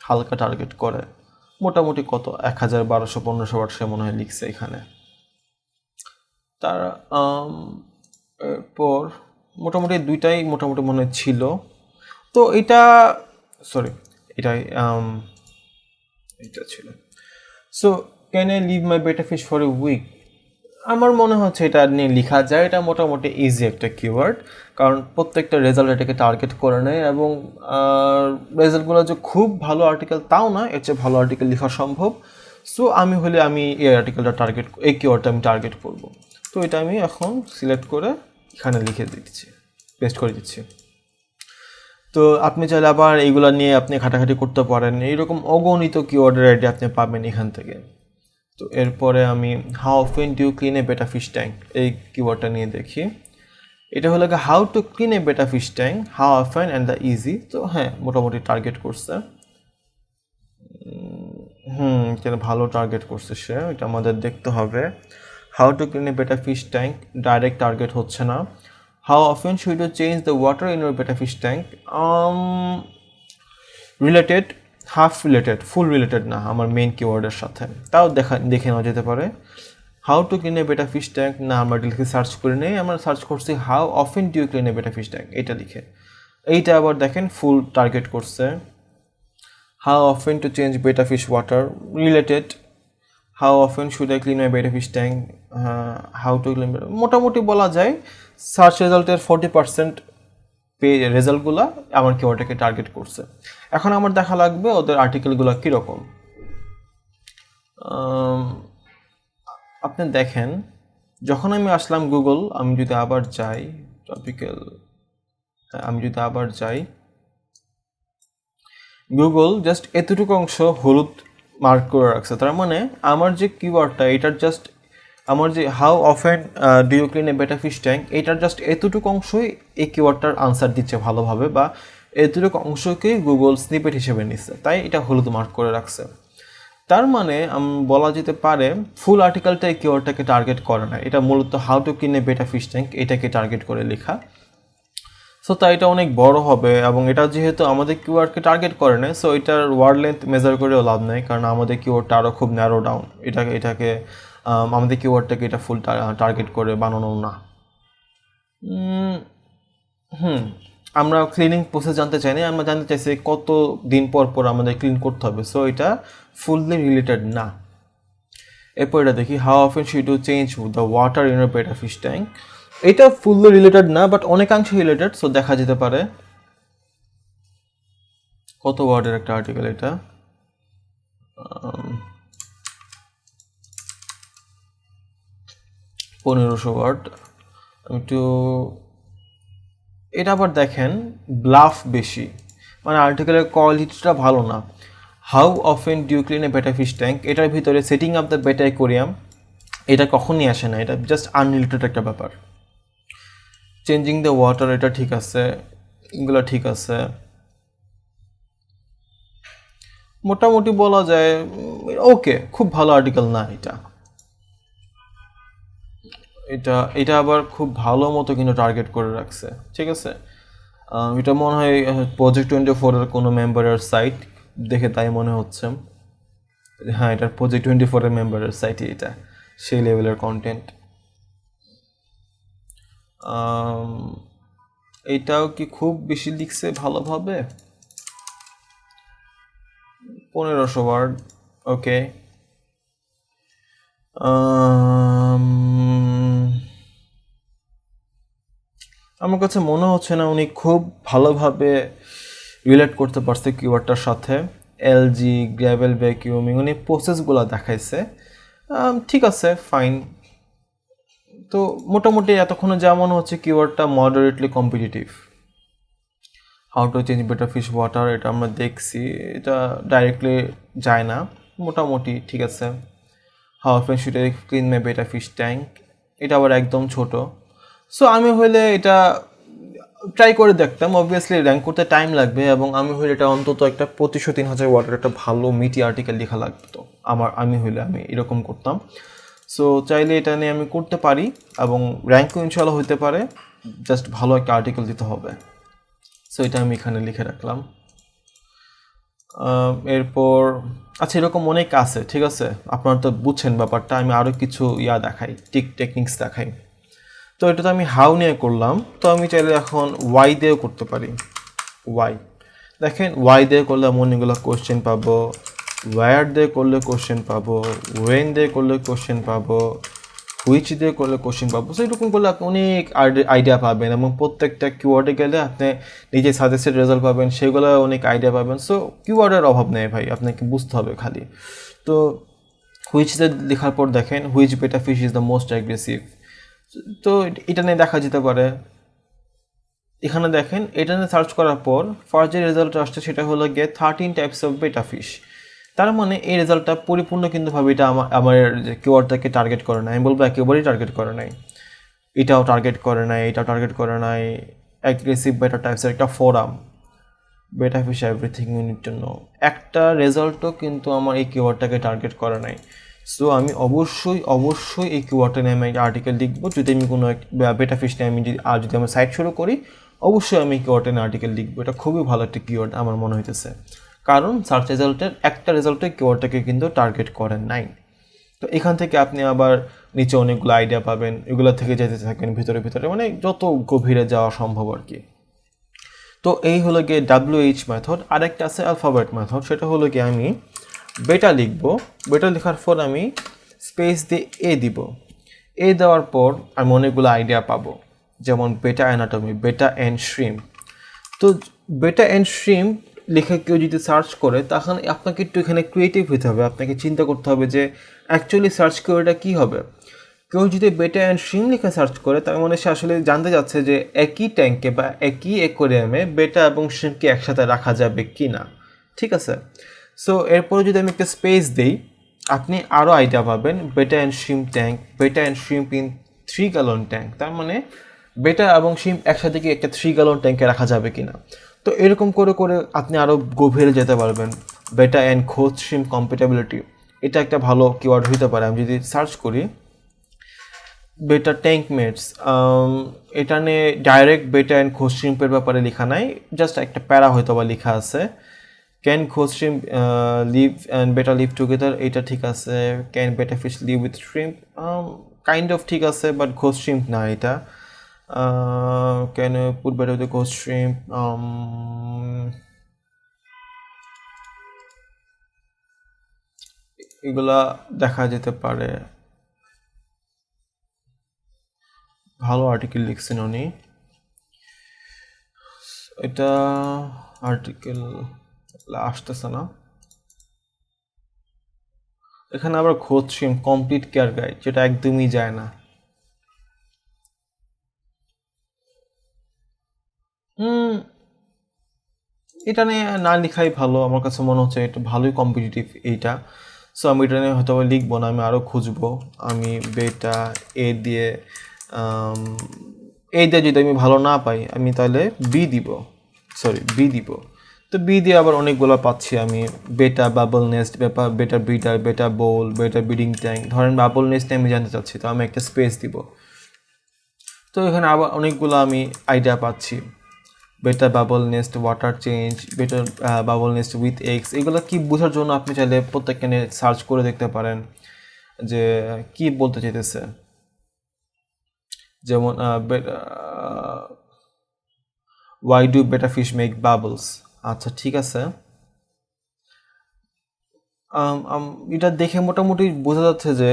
হালকা টার্গেট করে। মোটামুটি কত 1000 1200 1500 ওয়ার্ড সে মনে হয় লিখছে এখানে। তার এরপর মোটামুটি দুইটাই মোটামুটি মনে ছিল। তো এটা এটাই এটা ছিল। So can I live my betta fish for a week, আমার মনে হচ্ছে এটা নিয়ে লেখা যায়। এটা মোটামুটি ইজি একটা কিওয়ার্ড, কারণ প্রত্যেকটা রেজাল্ট এটাকে টার্গেট করে নেয়, এবং রেজাল্টগুলো যে খুব ভালো আর্টিকেল তাও না, এর চেয়ে ভালো আর্টিকেল লেখা সম্ভব। সো আমি এই আর্টিকেলটা এই কিওয়ার্ডটা আমি টার্গেট করব। তো তো এটা আমি এখন সিলেক্ট করে এখানে লিখে দিচ্ছি, পেস্ট করে দিচ্ছি। তো আপনি চাইলে আবার এইগুলা নিয়ে আপনি ঘাটাঘাটি করতে পারেন, এইরকম অগণিত কিওয়ার্ডের আইডি আপনি পাবেন এখান থেকে। তো এরপরে আমি how often do you clean a betta fish tank এই কিওয়ার্ডটা নিয়ে দেখি। এটা হলো how to clean a betta fish tank, how often and the easy. তো হ্যাঁ, মোটামুটি টার্গেট করছে, এটা ভালো টার্গেট করছে সে, এটা আমাদের দেখতে হবে। How to clean a betta fish tank direct target হচ্ছে না। How often should you change the water in your betta fish tank, related, half related, full related না আমার মেইন কিওয়ার্ডের সাথে, তাও দেখে নেওয়া যেতে পারে। How to clean a betta fish tank না, আমরা লিখে সার্চ করে নেই, আমরা সার্চ করছি how often do you clean a betta fish tank, এটা লিখে। এইটা আবার দেখেন ফুল টার্গেট করছে। How often to change betta fish water related. How often should I clean my betta fish tank, how to clean, মোটামুটি বলা যায় সার্চ রেজাল্টের 40% রেজাল্টগুলো আমার কিওয়ার্ডটাকে টার্গেট করছে। এখন আমার দেখা লাগবে ওদের আর্টিকেলগুলো কীরকম। আপনি দেখেন, যখন আমি আসলাম গুগল, আমি যদি আবার যাই টপিক্যাল, আমি যদি আবার যাই গুগল, জাস্ট এতটুকু অংশ হলুদ মার্ক করে রাখছে, তার মানে আমার যে কিওয়ার্ডটা এটার জাস্ট, আমার যে how often do you clean a betta fish tank, এটার জাস্ট এতটুকু অংশই এই কিওয়ার্ডটার আনসার দিচ্ছে ভালোভাবে, বা এতটুকু অংশকেই গুগল স্নিপেট হিসেবে নিচ্ছে, তাই এটা হলুদ মার্ক করে রাখছে। তার মানে বলা যেতে পারে ফুল আর্টিকেলটা এই কিওয়ার্ডটাকে টার্গেট করে না, এটা মূলত how to clean a betta fish tank এটাকে টার্গেট করে লেখা। সো তাই এটা অনেক বড় হবে, এবং এটা যেহেতু আমাদের কিওয়ার্ডকে টার্গেট করে না, সো এটার ওয়ার্ড লেন্থ মেজার করেও লাভ নেই, কারণ আমাদের কিওয়ার্ডটা আরও খুব ন্যারো ডাউন, এটাকে আমাদের কিওয়ার্ডটাকে এটা ফুল টার্গেট করে বানানো না। আমরা ক্লিনিং প্রসেস জানতে চাই না, আমরা জানতে চাইছি কত দিন পর পর আমাদের ক্লিন করতে হবে, সো এটা ফুললি রিলেটেড না। এরপর এটা দেখি how often should you change the water in your betta fish tank, এটা ফুললি রিলেটেড না, বাট অনেকাংশে রিলেটেড, সো দেখা যেতে পারে। কত ওয়ার্ডের একটা আর্টিকেল এটা, 1500 ওয়ার্ড। একটু এটা আবার দেখেন ব্লাফ বেশি, মানে আর্টিকেলের কোয়ালিটিটা ভালো না। How often do you clean a betta fish tank, এটার ভিতরে setting up the betta aquarium, এটা কখনই আসে না, এটা জাস্ট আনরিলেটেড একটা ব্যাপার। চেঞ্জিং দ্য ওয়াটার, এটা ঠিক আছে, এগুলো ঠিক আছে, মোটামুটি বলা যায় ওকে, খুব ভালো আর্টিকেল না এটা। এটা আবার খুব ভালো মতো কিন্তু টার্গেট করে রাখছে, ঠিক আছে। এটা মনে হয় প্রজেক্ট 24-এর কোনো মেম্বারের সাইট, দেখে তাই মনে হচ্ছে। হ্যাঁ, এটা প্রজেক্ট 24-এর মেম্বারের সাইটই, এটা সেই লেভেলের কন্টেন্ট। এইটাও কি খুব বেশি লিখছে ভালোভাবে, 1500 ওয়ার্ড, ওকে। আমার কাছে মনে হচ্ছে না উনি খুব ভালোভাবে রিলেট করতে পারছে কিওয়ার্ডটার সাথে। এলজি, গ্র্যাভেল ভ্যাকিউমিং, উনি প্রসেসগুলো দেখাইছে, ঠিক আছে, ফাইন। তো মোটামুটি এতক্ষণে যা মনে হচ্ছে কিওয়ার্ডটা moderately competitive. How to change betta fish water, এটা আমরা দেখছি, এটা ডাইরেক্টলি যায় না, মোটামুটি ঠিক আছে। How often should I clean my better fish tank, এটা আবার একদম ছোট। সো আমি হইলে এটা ট্রাই করে দেখতাম, অবভিয়াসলি র্যাঙ্ক করতে টাইম লাগবে, এবং আমি হইলে এটা অন্তত একটা 2500-3000 ওয়ার্ডের একটা ভালো মিটি আর্টিকেল লেখা লাগতো আমি হইলে আমি এরকম করতাম। সো চাইলে এটা নিয়ে আমি করতে পারি, এবং র্যাঙ্কও ইনশাল্লাহ হইতে পারে, জাস্ট ভালো একটা আর্টিকেল দিতে হবে। সো এটা আমি এখানে লিখে রাখলাম। এরপর আচ্ছা, এরকম অনেক আছে, ঠিক আছে, আপনারা তো বুঝছেন ব্যাপারটা, আমি আরও কিছু দেখাই, টেকনিক্স দেখাই। তো এটা তো আমি হাউ নিয়ে করলাম, তো আমি চাইলে এখন ওয়াই দিয়েও করতে পারি। ওয়াই দেখেন, ওয়াই দিয়ে করলে অনেকগুলো কোশ্চেন পাবো, ওয়্যার দিয়ে করলে কোশ্চেন পাবো, ওয়েন দিয়ে করলে কোশ্চেন পাবো, হুইচ দিয়ে করলে কোশ্চেন পাবো। সো এরকম করলে আপনি অনেক আইডিয়া পাবেন, এবং প্রত্যেকটা কিওয়ার্ডে গেলে আপনি নিজে সাজেস্টেড রেজাল্ট পাবেন, সেগুলো অনেক আইডিয়া পাবেন। সো কিওয়ার্ডের অভাব নেই ভাই, আপনাকে বুঝতে হবে খালি। তো হুইচ দিয়ে লেখার পর দেখেন, হুইচ বেটা fish is the most aggressive, তো এটা নিয়ে দেখা যেতে পারে। এখানে দেখেন এটা নিয়ে সার্চ করার পর ফার্স্ট যে রেজাল্ট আসছে সেটা হলো গিয়ে 13 টাইপস অফ বেটা ফিশ। তার মানে এই রেজাল্টটা পরিপূর্ণ কিন্তুভাবে এটা আমার যে কিওয়ার্ডটাকে টার্গেট করে না। আমি বলবো একেবারেই টার্গেট করে নাই, এটাও টার্গেট করে নাই, এটাও টার্গেট করে নাই। অ্যাগ্রেসিভ বেটা টাইপসের একটা forum, betta fish everything you need to know, একটা রেজাল্টও কিন্তু আমার এই কিওয়ার্ডটাকে টার্গেট করে নাই। সো আমি অবশ্যই এই কিওয়ার্ডটা নিয়ে আমি একটা আর্টিকেল লিখবো। যদি আমি কোনো বেটা ফিশ নিয়ে যদি আমি সাইট শুরু করি, অবশ্যই আমি কিওয়ার্ডটা নিয়ে আর্টিকেল লিখবো। এটা খুবই ভালো একটা কিওয়ার্ড আমার মনে হইতেছে, কারণ সার্চ রেজাল্টের একটা রেজাল্টে কিওয়ার্ডটাকে কিন্তু টার্গেট করেন নাই। তো এখান থেকে আপনি আবার নিচে অনেকগুলো আইডিয়া পাবেন, এগুলো থেকে যেতে থাকেন ভিতরে ভিতরে, মানে যত গভীরে যাওয়া সম্ভব আর কি। তো এই হলো গিয়ে WH মেথড। আরেকটা আছে অ্যালফাবেট মেথড, সেটা হলো গিয়ে আমি বেটা লিখবো, বেটা লেখার পর আমি স্পেস দিয়ে এ দিব, এ দেওয়ার পর আমি অনেকগুলো আইডিয়া পাবো, যেমন বেটা অ্যানাটমি, বেটা অ্যান্ড শ্রিম্প। তো বেটা অ্যান্ড শ্রিম্প লিখে কেউ যদি সার্চ করে, তখন আপনাকে একটু এখানে ক্রিয়েটিভ হতে হবে, আপনাকে চিন্তা করতে হবে যে অ্যাকচুয়ালি সার্চ করে এটা কী হবে। কেউ যদি বেটা অ্যান্ড শ্রিম্প লিখে সার্চ করে, তার মানে সে আসলে জানতে যাচ্ছে যে একই ট্যাঙ্কে বা একই অ্যাকোয়ারিয়ামে বেটা এবং শ্রিম্পকে একসাথে রাখা যাবে কি না, ঠিক আছে। সো এরপরে যদি আমি একটা স্পেস দিই, আপনি আরও আইডিয়া পাবেন, বেটা অ্যান্ড শ্রিম্প ট্যাঙ্ক, বেটা and shrimp in 3 gallon tank. তার মানে বেটা এবং শ্রিম্প একসাথে কি একটা 3 গ্যালন ট্যাঙ্কে রাখা যাবে কি না। তো এরকম করে করে আপনি আরও গভীরে যেতে পারবেন। বেটা অ্যান্ড খোঁজ শ্রিম্প কম্প্যাটিবিলিটি, এটা একটা ভালো কিওয়ার্ড হতে পারে। আমি যদি সার্চ করি বেটা ট্যাঙ্ক মেটস, এটা নিয়ে ডাইরেক্ট বেটা অ্যান্ড খোঁজ শ্রিম্পের ব্যাপারে লেখা নাই, জাস্ট একটা প্যারা হয়তো বা লেখা আছে। ক্যান খোঁজ শ্রিম্প লিভ অ্যান্ড বেটা লিভ টুগেদার, এটা ঠিক আছে। ক্যান বেটা fish live with shrimp, kind of ঠিক আছে, বাট খোঁজ শ্রিম্প না এটা। ক্যান পুট বেটা উইথ খোঁজ শ্রিম্প, এগুলা দেখা যেতে পারে। ভালো আর্টিকেল লিখছেন উনি, এটা আর্টিকেল আসতেছে না। এখানে আবার খোঁজ শ্রিম্প কমপ্লিট কেয়ার গাইড, যেটা একদমই যায় না। এটা নিয়ে না লেখাই ভালো, আমার কাছে মনে হচ্ছে এটা ভালোই কম্পিটিটিভ এইটা। সো আমি এটা নিয়ে হয়তো লিখবো না, আমি আরও খুঁজবো। আমি বেটা এ দিয়ে যদি আমি ভালো না পাই, আমি তাহলে বি দিব, তো বি দিয়ে আবার অনেকগুলো পাচ্ছি আমি। বেটা বাবল নেস্ট, বেটা ব্রিডার, বেটা বোল, বেটা ব্রিডিং ট্যাঙ্ক। ধরেন বাবল নেস্টে আমি জানতে চাচ্ছি, তো আমি একটা স্পেস দিব। তো এখানে আবার অনেকগুলো আমি আইডিয়া পাচ্ছি। Better bubble nest, water change, better bubble nest with eggs. এগুলো কি বোঝার জন্য আপনি চাইলে প্রত্যেকটা নিয়ে সার্চ করে দেখতে পারেন যে কি বলতে চাইতেছে। যেমন ওয়াই ডু বেটা ফিশ মেক বাবলস, আচ্ছা ঠিক আছে। এটা দেখে মোটামুটি বোঝা যাচ্ছে যে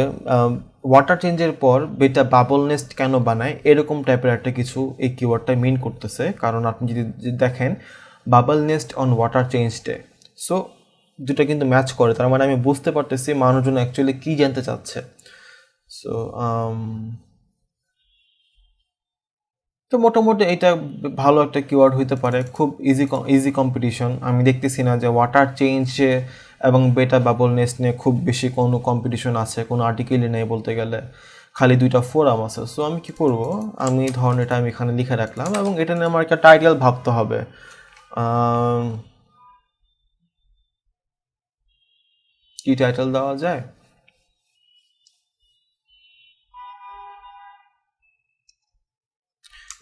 ওয়াটার চেঞ্জের পর বেটা বাবল নেস্ট কেন বানায়, এরকম টাইপের একটা কিছু এই কিওয়ার্ডটা মিন করতেছে। কারণ আপনি যদি দেখেন bubble nest on water change day, so দুটা কিন্তু ম্যাচ করে। তার মানে আমি বুঝতে পারতেছি মানুষজন অ্যাকচুয়ালি কী জানতে চাচ্ছে। সো তো মোটামুটি এটা ভালো একটা কিওয়ার্ড হইতে পারে, খুব ইজি কম্পিটিশন। আমি দেখতেছি না যে ওয়াটার চেঞ্জে এবং বেটা বাবল নেস্ট নিয়ে খুব বেশি কোনো কম্পিটিশন আছে, কোনো আর্টিকেলই নেই বলতে গেলে, খালি 2টা ফোরাম আছে। সো আমি কি করব, আমি ধরুন এটা আমি এখানে লিখে রাখলাম, এবং এটা নিয়ে আমার একটা টাইটেল ভাবতে হবে। কি টাইটেল দেওয়া যায়,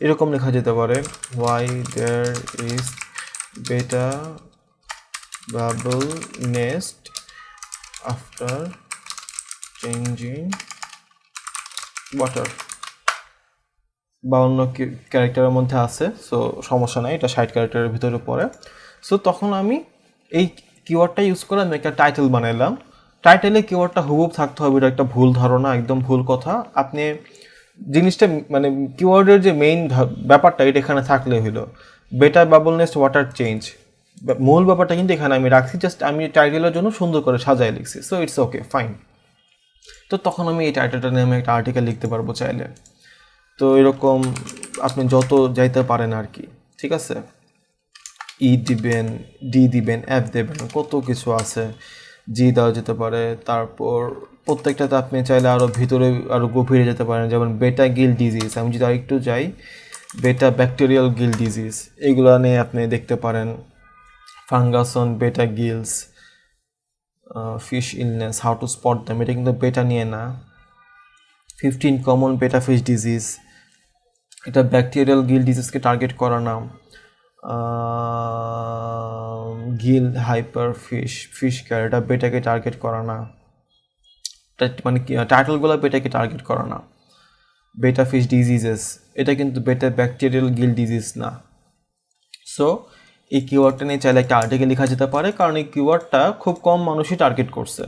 এরকম লেখা যেতে পারে, ওয়াই দেয়ার ইজ বেটা bubble nest after changing water. 52 ক্যারেক্টারের মধ্যে আছে, সো সমস্যা নাই, এটা 60 ক্যারেক্টারের ভিতরে পড়ে। সো তখন আমি এই কিওয়ার্ডটা ইউজ করে আমি একটা টাইটেল বানাইলাম। টাইটেলে কিওয়ার্ডটা হুবহুব থাকতে হবে, এটা একটা ভুল ধারণা, একদম ভুল কথা। আপনি জিনিসটা মানে কিওয়ার্ডের যে মেইন ব্যাপারটা এটা এখানে থাকলে হলো better bubble nest water change, মূল ব্যাপারটা কিন্তু এখানে আমি রাখছি, জাস্ট আমি টাইটেলের জন্য সুন্দর করে সাজায় লিখছি। So it's okay fine. তো তখন আমি এই টাইটেলটা নিয়ে আমি একটা আর্টিকেল লিখতে পারবো চাইলে। তো এরকম আপনি যত যাইতে পারেন আর কি, ঠিক আছে। ই দিবেন, ডি দিবেন, এফ দেবেন, কত কিছু আছে, জি দেওয়া যেতে পারে। তারপর প্রত্যেকটাতে আপনি চাইলে আরও ভিতরে আরও গভীরে যেতে পারেন, যেমন বেটা গিল ডিজিজ, আমি যদি আরেকটু যাই, বেটা ব্যাকটেরিয়াল গিল ডিজিজ, এগুলো নিয়ে আপনি দেখতে পারেন। ফাঙ্গাস অন বেটা Giles, fish illness, how to spot them, এটা কিন্তু বেটা নিয়ে না। 15 কমন বেটা ফিশ ডিজিজ, এটা ব্যাকটেরিয়াল গিল ডিজিজকে টার্গেট করা না। গিল হাইপার ফিশ কেয়ার, এটা বেটাকে টার্গেট করা না, মানে কি টাইটেলগুলো বেটাকে টার্গেট করা না। বেটা ফিশ ডিজিজেস, এটা কিন্তু বেটা ব্যাকটেরিয়াল গিল ডিজিজ না। সো এই কিওয়ার্ডটা নিয়ে চাইলে একটা আর্টিকেল লেখা যেতে পারে, কারণ এই কিওয়ার্ডটা খুব কম মানুষই টার্গেট করছে,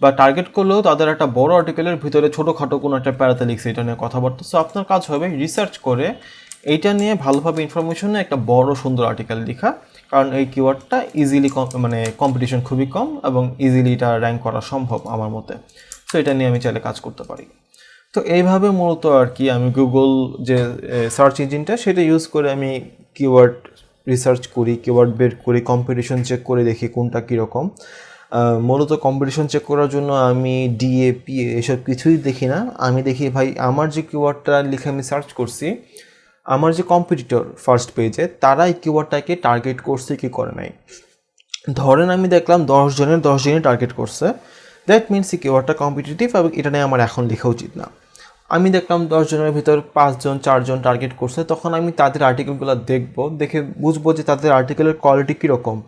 বা টার্গেট করলেও তাদের একটা বড় আর্টিকেলের ভিতরে ছোটোখাটো কোনো একটা প্যারাতে লিখছে এটা নিয়ে কথাবার্তা। সো আপনার কাজ হবে রিসার্চ করে এইটা নিয়ে ভালোভাবে ইনফরমেশন নিয়ে একটা বড় সুন্দর আর্টিকেল লেখা, কারণ এই কিওয়ার্ডটা ইজিলি মানে কম্পিটিশন খুবই কম এবং ইজিলি এটা র্যাঙ্ক করা সম্ভব আমার মতে। সো এটা নিয়ে আমি চাইলে কাজ করতে পারি। তো এইভাবে মূলত আর কি আমি গুগল যে সার্চ ইঞ্জিনটা সেটা ইউজ করে আমি কিওয়ার্ড রিসার্চ করি, কিওয়ার্ড বের করি, কম্পিটিশন চেক করে দেখি কোনটা কীরকম। মূলত কম্পিটিশন চেক করার জন্য আমি ডিএপি এসব কিছুই দেখি না, আমি দেখি ভাই আমার যে কিওয়ার্ডটা লিখে আমি সার্চ করছি, আমার যে কম্পিটিটর ফার্স্ট পেজে তারা এই কিওয়ার্ডটাকে টার্গেট করছে কি করে নাই। ধরেন আমি দেখলাম 10 জনের 10 জনই টার্গেট করছে, দ্যাট মিনস এই কিওয়ার্ডটা কম্পিটিটিভ এবং এটা নিয়ে আমার এখন লেখা উচিত না। আমি দেখলাম 10 জনের ভিতর 5 জন 4 জন টার্গেট করছে, তখন আমি তাদের আর্টিকেলগুলো দেখে বুঝবো যে তাদের আর্টিকেলের কোয়ালিটি কীরকম,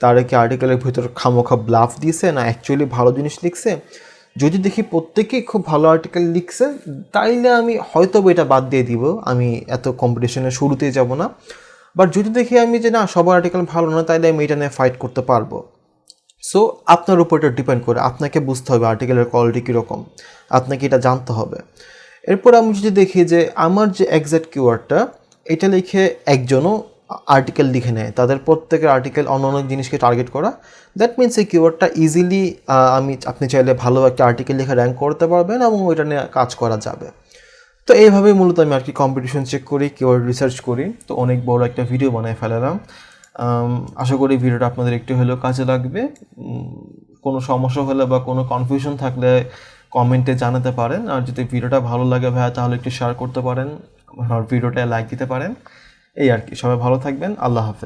তারা কি আর্টিকেলের ভিতর খামোখা ব্লাফ দিয়েছে না অ্যাকচুয়ালি ভালো জিনিস লিখছে। যদি দেখি প্রত্যেকেই খুব ভালো আর্টিকেল লিখছে, তাইলে আমি হয়তো এটা বাদ দিয়ে দিব, আমি এত কম্পিটিশনের শুরুতেই যাব না। বাট যদি দেখি আমি যে না সবার আর্টিকেল ভালো না, তাইলে আমি এটা নিয়ে ফাইট করতে পারবো। সো আপনার উপর এটা ডিপেন্ড করে, আপনাকে বুঝতে হবে আর্টিকেলের কোয়ালিটি কীরকম, আপনাকে এটা জানতে হবে। এরপর আমি যদি দেখি যে আমার যে এক্স্যাক্ট কিওয়ার্ডটা এটা লিখে একজনও আর্টিকেল লিখে নেয়, তাদের প্রত্যেকের আর্টিকেল অন্য অন্য জিনিসকে টার্গেট করা, দ্যাট মিনস এই কিওয়ার্ডটা ইজিলি আপনি চাইলে ভালো একটা আর্টিকেল লিখে র্যাঙ্ক করতে পারবেন এবং ওইটা নিয়ে কাজ করা যাবে। তো এইভাবেই মূলত আমি আর কি কম্পিটিশন চেক করি, কিওয়ার্ড রিসার্চ করি। তো অনেক বড় একটা ভিডিও বানায় ফেলালাম, আশা করি ভিডিওটা আপনাদের একটু হলেও কাজে লাগবে। কোনো সমস্যা হলে বা কোনো কনফিউশন থাকলে কমেন্টে জানাতে পারেন, আর যদি ভিডিওটা ভালো লাগে ভাইয়া তাহলে একটু শেয়ার করতে পারেন, আর ভিডিওটা লাইক দিতে পারেন। এই আর কি, সবাই ভালো থাকবেন, আল্লাহ হাফেজ।